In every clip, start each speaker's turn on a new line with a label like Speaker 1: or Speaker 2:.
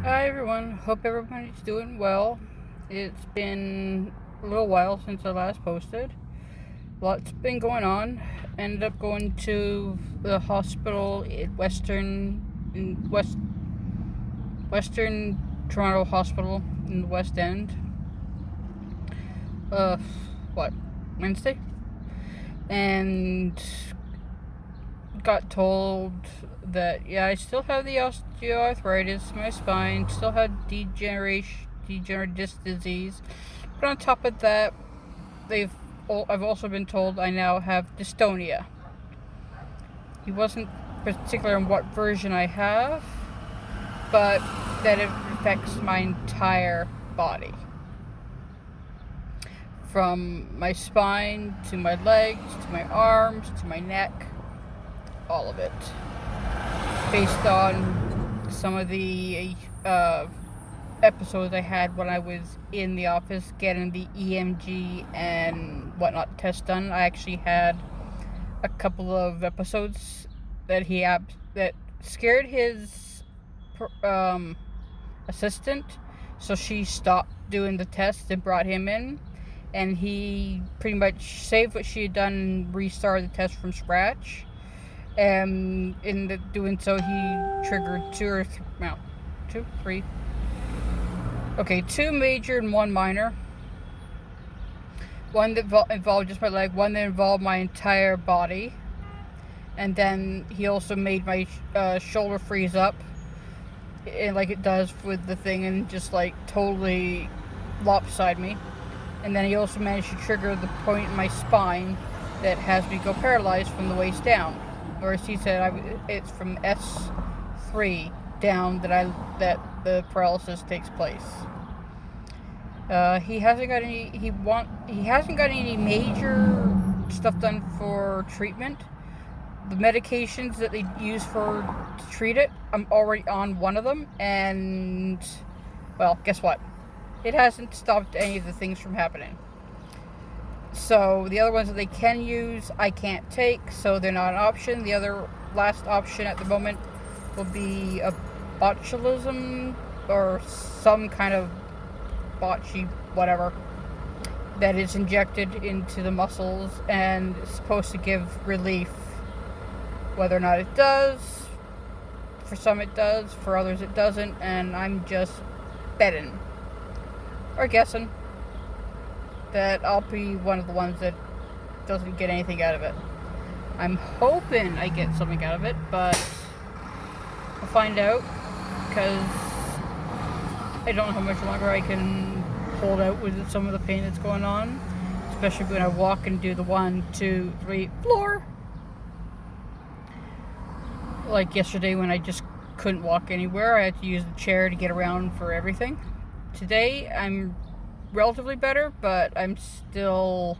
Speaker 1: Hi everyone, hope everybody's doing well. It's been a little while since I last posted. Lots been going on. Ended up going to the hospital in Western Toronto Hospital in the West End. Uh, what, Wednesday? And got told that I still have the osteoarthritis in my spine, still had degenerative disc disease, but on top of that, I've also been told I now have dystonia. He wasn't particular on what version I have, but that it affects my entire body, from my spine to my legs to my arms to my neck, all of it, based on some of the episodes I had when I was in the office getting the EMG and whatnot test done. I actually had a couple of episodes that that scared his assistant, so she stopped doing the test and brought him in, and he pretty much saved what she had done and restarted the test from scratch. And in doing so, he triggered two major and one minor. One that involved just my leg, one that involved my entire body. And then he also made my shoulder freeze up, and like it does with the thing, and just like totally lopside me. And then he also managed to trigger the point in my spine that has me go paralyzed from the waist down. Or as he said, it's from S3 down that the paralysis takes place. He hasn't got any major stuff done for treatment. The medications that they use to treat it, I'm already on one of them, and well, guess what? It hasn't stopped any of the things from happening. So the other ones that they can use, I can't take, so they're not an option. The other last option at the moment will be a botulism or some kind of botchy whatever that is injected into the muscles and is supposed to give relief. Whether or not it does, for some it does, for others it doesn't, and I'm just betting or guessing that I'll be one of the ones that doesn't get anything out of it. I'm hoping I get something out of it, but I'll find out, because I don't know how much longer I can hold out with some of the pain that's going on, especially when I walk and do the 1, 2, 3 floor. Like yesterday when I just couldn't walk anywhere, I had to use the chair to get around for everything. Today I'm relatively better, but I'm still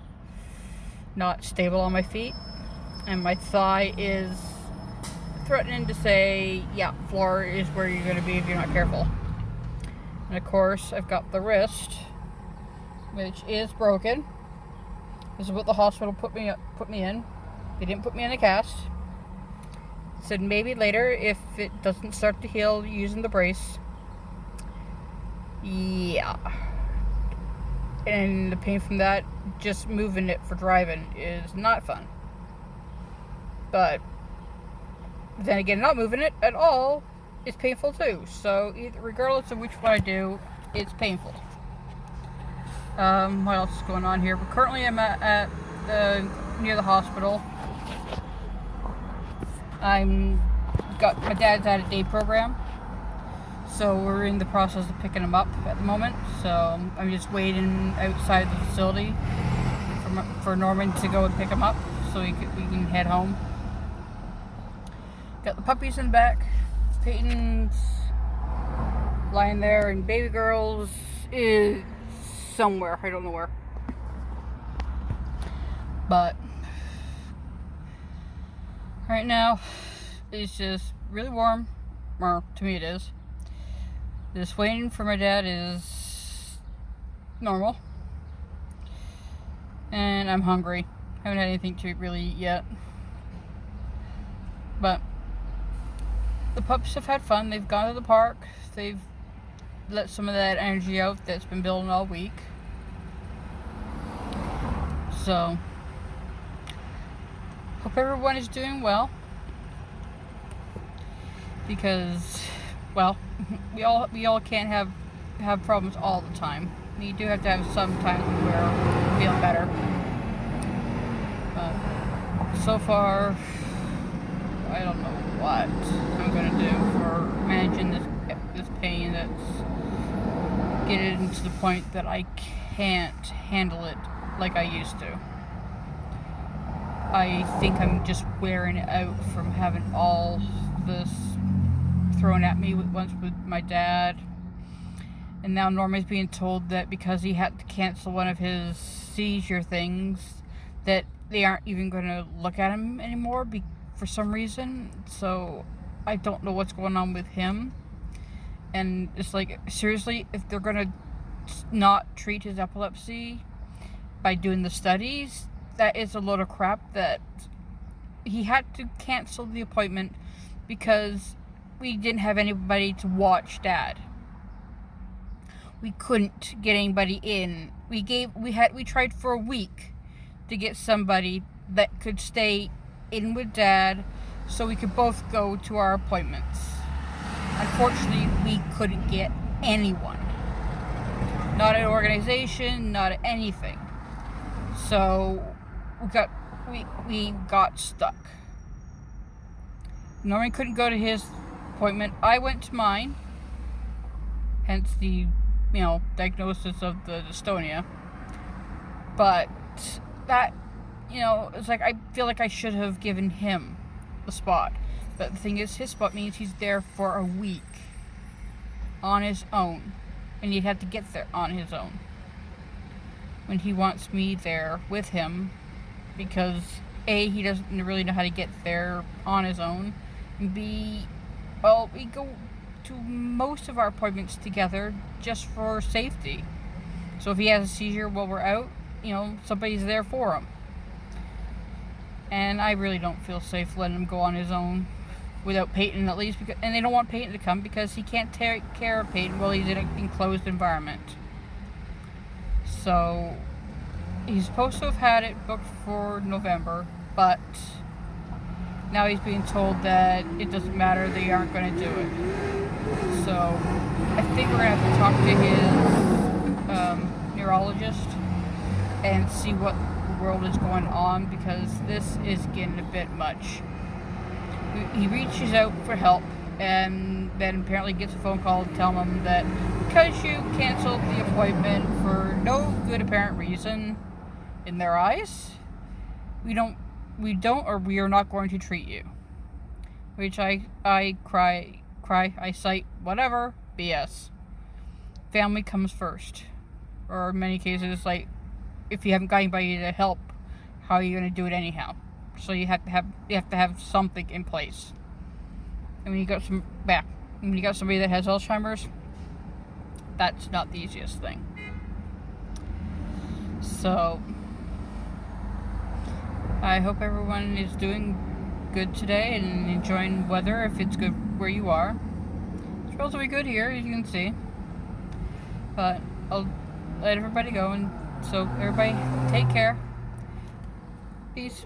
Speaker 1: not stable on my feet, and my thigh is threatening to say, yeah, floor is where you're going to be if you're not careful. And of course, I've got the wrist, which is broken. This is what the hospital put me in. They didn't put me in a cast. Said maybe later if it doesn't start to heal using the brace. Yeah. And the pain from that, just moving it for driving, is not fun. But then again, not moving it at all is painful too. So regardless of which one I do, it's painful. What else is going on here? But currently I'm near the hospital. My dad's at a day program, so we're in the process of picking him up at the moment. So I'm just waiting outside the facility for Norman to go and pick him up, so we can head home. Got the puppies in the back. Peyton's lying there, and baby girl's is somewhere. I don't know where. But right now, it's just really warm. Or to me it is. Just waiting for my dad is normal. And I'm hungry. Haven't had anything to eat really yet. But the pups have had fun. They've gone to the park. They've let some of that energy out that's been building all week. So, hope everyone is doing well. Because, well, we all can't have problems all the time. You do have to have some times when we're feeling better. But so far, I don't know what I'm gonna do for managing this pain that's getting to the point that I can't handle it like I used to. I think I'm just wearing it out from having all this thrown at me once with my dad, and now Norman's being told that because he had to cancel one of his seizure things, that they aren't even going to look at him anymore for some reason. So I don't know what's going on with him, and it's like, seriously, if they're going to not treat his epilepsy by doing the studies, that is a load of crap. That he had to cancel the appointment because we didn't have anybody to watch Dad. We couldn't get anybody in. We tried for a week to get somebody that could stay in with Dad so we could both go to our appointments. Unfortunately, we couldn't get anyone. Not an organization, not anything. So we got stuck. Norman couldn't go to his appointment. I went to mine, hence the diagnosis of the dystonia. But that, it's like, I feel like I should have given him the spot. But the thing is, his spot means he's there for a week on his own, and he'd have to get there on his own when he wants me there with him, because A, he doesn't really know how to get there on his own, and B, well, we go to most of our appointments together just for safety. So if he has a seizure while we're out, somebody's there for him. And I really don't feel safe letting him go on his own without Peyton, at least, and they don't want Peyton to come because he can't take care of Peyton while he's in an enclosed environment. So he's supposed to have had it booked for November, but now he's being told that it doesn't matter, they aren't going to do it. So I think we're going to have to talk to his neurologist and see what the world is going on, because this is getting a bit much. He reaches out for help, and then apparently gets a phone call telling him that because you canceled the appointment for no good apparent reason in their eyes, we are not going to treat you. Which I cry, I cite whatever, BS. Family comes first. Or in many cases, like, if you haven't got anybody to help, how are you going to do it anyhow? So you have to have something in place. And when you got somebody that has Alzheimer's, that's not the easiest thing. So I hope everyone is doing good today and enjoying weather if it's good where you are. It's relatively good here, as you can see. But I'll let everybody go, and so everybody take care. Peace.